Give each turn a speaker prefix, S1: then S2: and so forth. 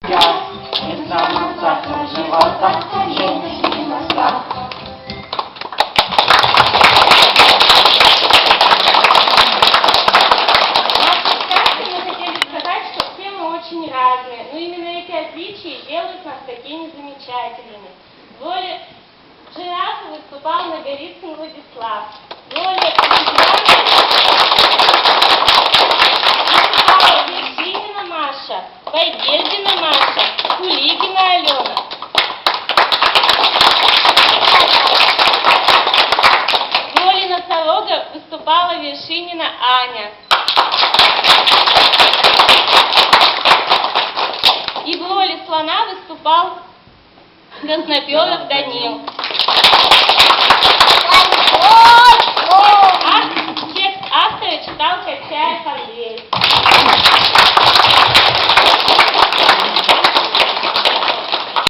S1: я не стану заслуживаться женщине на шаг.
S2: Очень разные, но именно эти отличия делают нас такими замечательными. В роли жирафа выступал Нагорицын Владислав, в роли выступала Вершинина Маша, Байгельдина Маша, Кулигина Алена. В роли носорога выступала Вершинина Аня. И в роли слона выступал Красноперов Данил. Текст автора читал Качаев Андрей.